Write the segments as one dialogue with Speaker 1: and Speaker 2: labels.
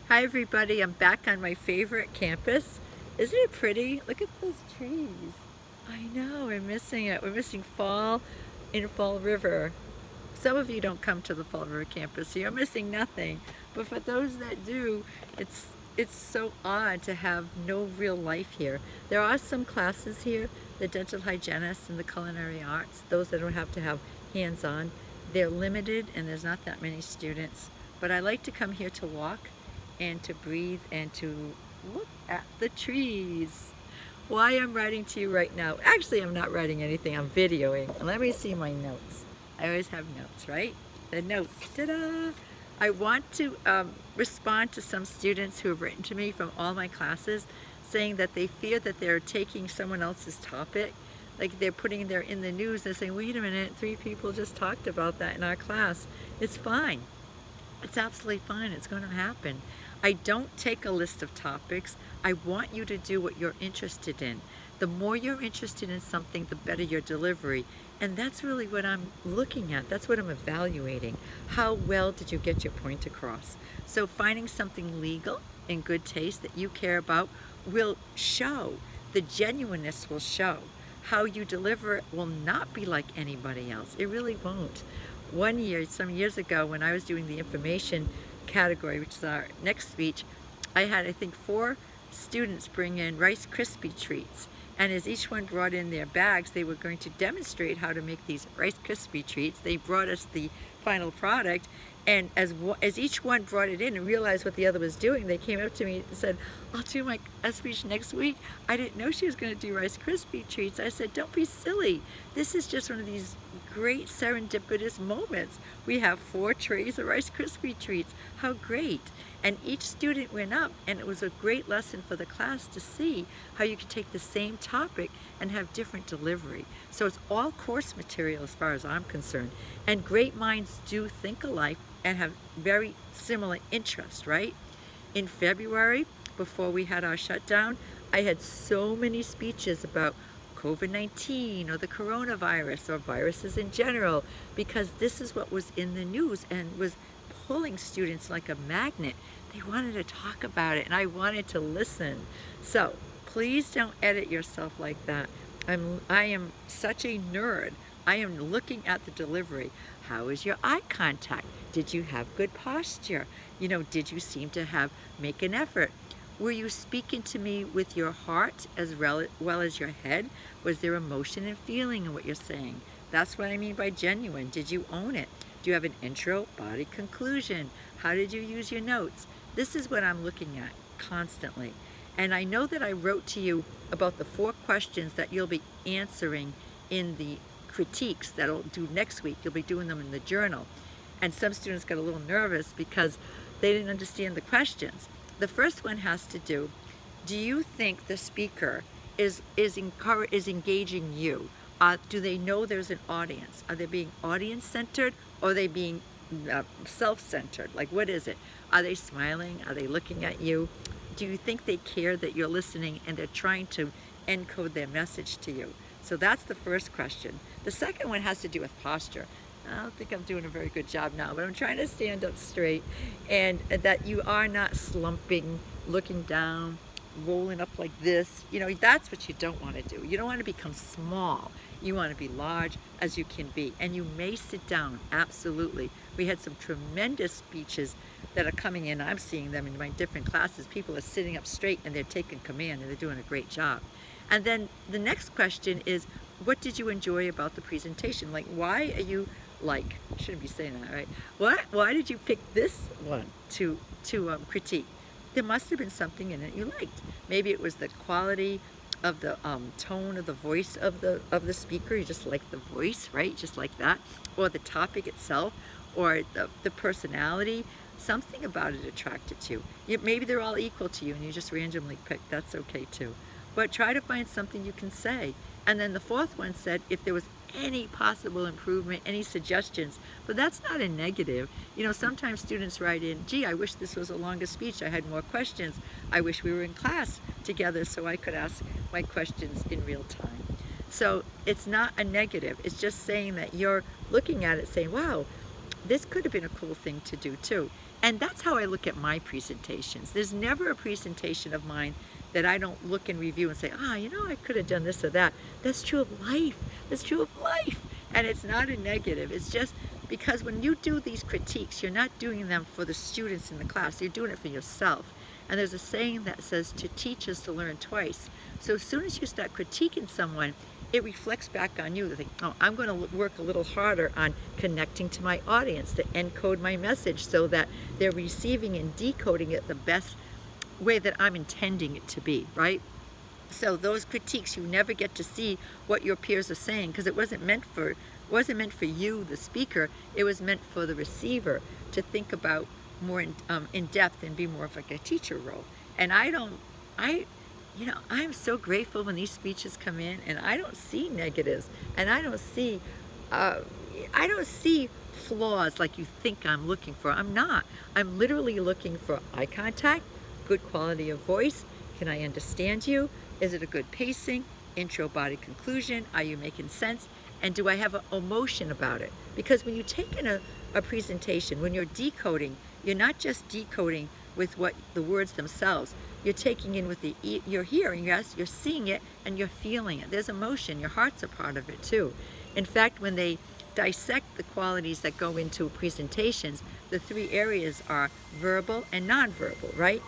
Speaker 1: Hi everybody, I'm back on my favorite campus. Isn't it pretty? Look at those trees. I know, we're missing it. We're missing fall in Fall River. Some of you don't come to the Fall River campus, so you're missing nothing. But for those that do, it's so odd to have no real life here. There are some classes here, the dental hygienists and the culinary arts, those that don't have to have hands-on. They're limited and there's not that many students. But I like to come here to walk and to breathe and to look at the trees. Why I'm writing to you right now. Actually, I'm not writing anything, I'm videoing. And let me see my notes. I always have notes, right? The notes, ta-da! I want to respond to some students who have written to me from all my classes saying that they fear that they're taking someone else's topic. Like they're putting there in the news, they're saying, wait a minute, 3 people just talked about that in our class. It's fine. It's absolutely fine. It's going to happen. I don't take a list of topics. I want you to do what you're interested in. The more you're interested in something, the better your delivery. And that's really what I'm looking at. That's what I'm evaluating. How well did you get your point across? So finding something legal in good taste that you care about will show. The genuineness will show. How you deliver it will not be like anybody else. It really won't. One year, some years ago, when I was doing the information category, which is our next speech, I had, I think, 4 students bring in Rice Krispie treats. And as each one brought in their bags, they were going to demonstrate how to make these Rice Krispie treats. They brought us the final product, and as each one brought it in and realized what the other was doing, they came up to me and said, I'll do my speech next week. I didn't know she was going to do Rice Krispie treats. I said, don't be silly. This is just one of these great serendipitous moments. We have 4 trays of Rice Krispie treats. How great. And each student went up, and it was a great lesson for the class to see how you could take the same topic and have different delivery. So it's all course material as far as I'm concerned. And great minds do think alike and have very similar interests, right? In February, before we had our shutdown, I had so many speeches about COVID-19 or the coronavirus or viruses in general, because this is what was in the news and was pulling students like a magnet. They wanted to talk about it and I wanted to listen. So please don't edit yourself like that. I am such a nerd. I am looking at the delivery. How is your eye contact? Did you have good posture? You know, did you seem to make an effort? Were you speaking to me with your heart as well as your head? Was there emotion and feeling in what you're saying? That's what I mean by genuine. Did you own it? Do you have an intro, body, conclusion? How did you use your notes? This is what I'm looking at constantly. And I know that I wrote to you about the 4 questions that you'll be answering in the critiques that I'll do next week. You'll be doing them in the journal. And some students got a little nervous because they didn't understand the questions. The first one has to do you think the speaker is engaging you? Do they know there's an audience? Are they being audience-centered or are they being self-centered? Like, what is it? Are they smiling? Are they looking at you? Do you think they care that you're listening and they're trying to encode their message to you? So that's the first question. The second one has to do with posture. I don't think I'm doing a very good job now, but I'm trying to stand up straight and that you are not slumping, looking down, rolling up like this. You know, that's what you don't want to do. You don't want to become small. You want to be large as you can be. And you may sit down, absolutely. We had some tremendous speeches that are coming in. I'm seeing them in my different classes. People are sitting up straight and they're taking command and they're doing a great job. And then the next question is, what did you enjoy about the presentation? Like, why are you I shouldn't be saying that, right? Why did you pick this one to critique? There must have been something in it you liked. Maybe it was the quality of the tone of the voice of the speaker. You just like the voice, right? Just like that. Or the topic itself, or the personality. Something about it attracted you. Maybe they're all equal to you and you just randomly picked. That's okay too. But try to find something you can say. And then the 4th one said if there was any possible improvement, any suggestions, but that's not a negative. You know, sometimes students write in, gee, I wish this was a longer speech, I had more questions. I wish we were in class together so I could ask my questions in real time. So it's not a negative, it's just saying that you're looking at it saying, wow, this could have been a cool thing to do too. And that's how I look at my presentations. There's never a presentation of mine that I don't look and review and say, you know, I could have done this or that. That's true of life. That's true of life. And it's not a negative. It's just because when you do these critiques, you're not doing them for the students in the class. You're doing it for yourself. And there's a saying that says to teach is to learn twice. So as soon as you start critiquing someone, it reflects back on you. They think, oh, I'm going to work a little harder on connecting to my audience to encode my message so that they're receiving and decoding it the best way that I'm intending it to be, right? So those critiques, you never get to see what your peers are saying because it wasn't meant for you, the speaker. It was meant for the receiver to think about more in depth and be more of like a teacher role. And I'm so grateful when these speeches come in and I don't see negatives and I don't see flaws like you think I'm looking for. I'm not. I'm literally looking for eye contact, good quality of voice. Can I understand you? Is it a good pacing? Intro, body, conclusion? Are you making sense? And do I have an emotion about it? Because when you take in a presentation, when you're decoding, you're not just decoding with what the words themselves. You're taking in with you're hearing, yes, you're seeing it, and you're feeling it. There's emotion. Your heart's a part of it too. In fact, when they dissect the qualities that go into presentations, the three areas are verbal and nonverbal, right?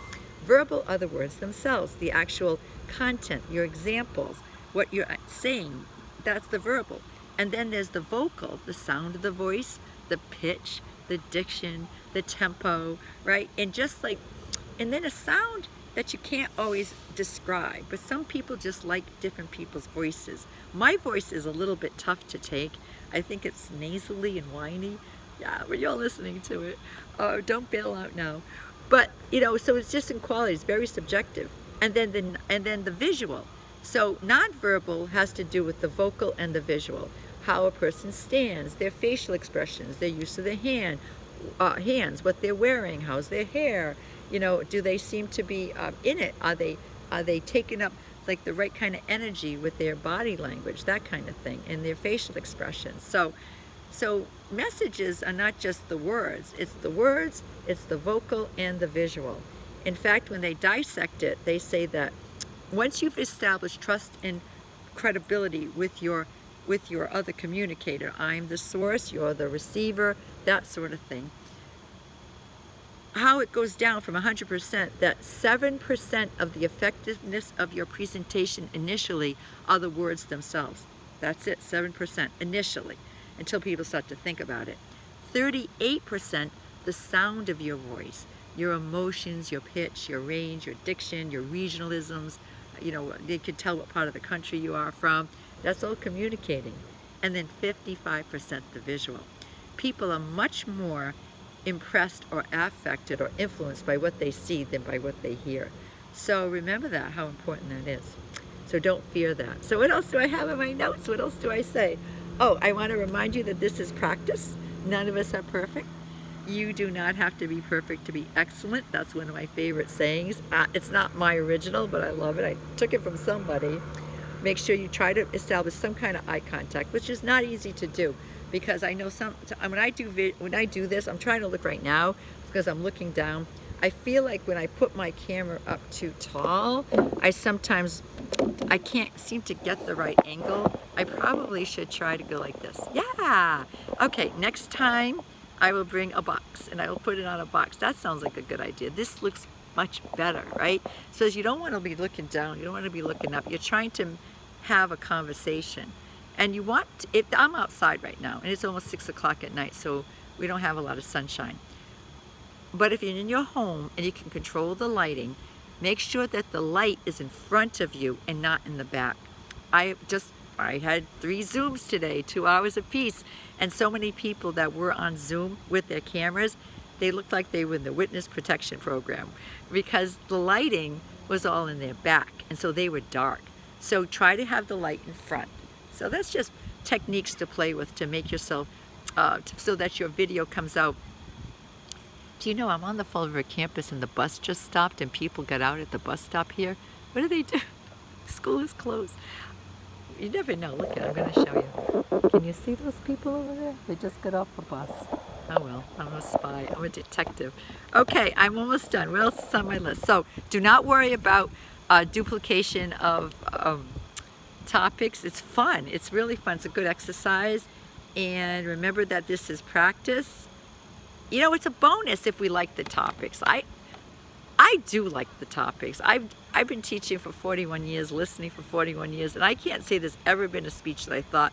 Speaker 1: Verbal are the words themselves, the actual content, your examples, what you're saying, that's the verbal. And then there's the vocal, the sound of the voice, the pitch, the diction, the tempo, right? And then a sound that you can't always describe, but some people just like different people's voices. My voice is a little bit tough to take. I think it's nasally and whiny. Yeah, when you're listening to it, don't bail out now. But, so it's just in quality, it's very subjective. And then the visual. So nonverbal has to do with the vocal and the visual. How a person stands, their facial expressions, their use of their hands, what they're wearing, how's their hair, do they seem to be in it? Are they taking up like the right kind of energy with their body language, that kind of thing, and their facial expressions. So messages are not just the words, it's the vocal and the visual. In fact, when they dissect it, they say that once you've established trust and credibility with your other communicator, I'm the source, you're the receiver, that sort of thing, how it goes down from 100%, that 7% of the effectiveness of your presentation initially are the words themselves. That's it, 7% initially, until people start to think about it. 38%, the sound of your voice, your emotions, your pitch, your range, your diction, your regionalisms, they could tell what part of the country you are from. That's all communicating. And then 55% the visual. People are much more impressed or affected or influenced by what they see than by what they hear. So remember that, how important that is. So don't fear that. So what else do I have in my notes? What else do I say? Oh, I want to remind you that this is practice. None of us are perfect. You do not have to be perfect to be excellent. That's one of my favorite sayings. It's not my original, but I love it. I took it from somebody. Make sure you try to establish some kind of eye contact, which is not easy to do, because I know when I do this, I'm trying to look right now because I'm looking down. I feel like when I put my camera up too tall, I can't seem to get the right angle. I probably should try to go like this. Yeah. Okay, next time I will bring a box and I will put it on a box. That sounds like a good idea. This looks much better, right? So you don't want to be looking down, you don't want to be looking up. You're trying to have a conversation. And if I'm outside right now, and it's almost 6 o'clock at night, so we don't have a lot of sunshine. But if you're in your home and you can control the lighting, make sure that the light is in front of you and not in the back. I had 3 Zooms today, 2 hours apiece, and so many people that were on Zoom with their cameras, they looked like they were in the witness protection program because the lighting was all in their back, and so they were dark. So try to have the light in front. So that's just techniques to play with to make yourself, so that your video comes out. Do you know I'm on the Fall River campus and the bus just stopped and people got out at the bus stop here? What do they do? School is closed. You never know. Look, I'm going to show you. Can you see those people over there? They just got off the bus. Oh well, I'm a spy. I'm a detective. Okay, I'm almost done. What else is on my list? So do not worry about duplication of topics. It's fun. It's really fun. It's a good exercise. And remember that this is practice. You know, it's a bonus if we like the topics. I do like the topics. I've been teaching for 41 years, listening for 41 years, and I can't say there's ever been a speech that I thought,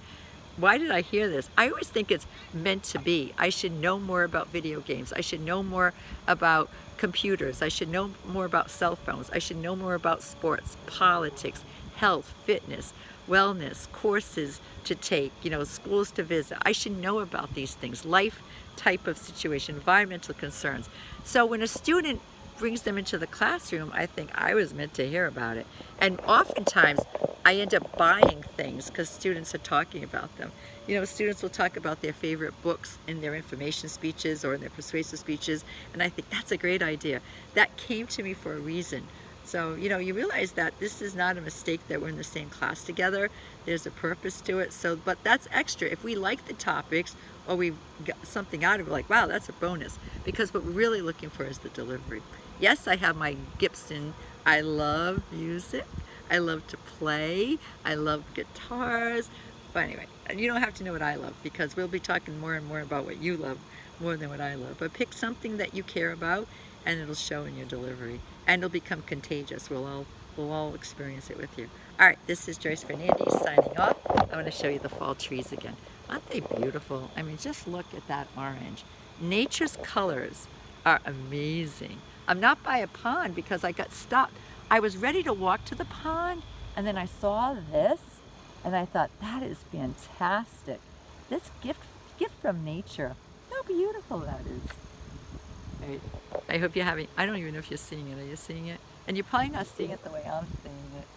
Speaker 1: why did I hear this? I always think it's meant to be. I should know more about video games. I should know more about computers. I should know more about cell phones. I should know more about sports, politics, health, fitness, wellness, courses to take, you know, schools to visit. I should know about these things, life type of situation, environmental concerns. So when a student brings them into the classroom, I think I was meant to hear about it. And oftentimes I end up buying things because students are talking about them. You know, students will talk about their favorite books in their information speeches or in their persuasive speeches, and I think that's a great idea. That came to me for a reason. So, you know, you realize that this is not a mistake that we're in the same class together. There's a purpose to it. So, but that's extra. If we like the topics or we got something out of it, like, wow, that's a bonus. Because what we're really looking for is the delivery. Yes, I have my Gibson. I love music. I love to play. I love guitars. But anyway, you don't have to know what I love because we'll be talking more and more about what you love more than what I love. But pick something that you care about and it'll show in your delivery. And it'll become contagious. We'll all experience it with you. All right, this is Joyce Fernandez signing off. I want to show you the fall trees again. Aren't they beautiful? I mean, just look at that orange. Nature's colors are amazing. I'm not by a pond because I got stuck. I was ready to walk to the pond and then I saw this and I thought, that is fantastic. This gift from nature. How beautiful that is. All right. I hope you're having, I don't even know if you're seeing it. Are you seeing it? And you're probably not seeing it the way I'm seeing it.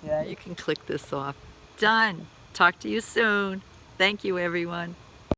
Speaker 1: Yeah, you can click this off. Done. Talk to you soon. Thank you, everyone.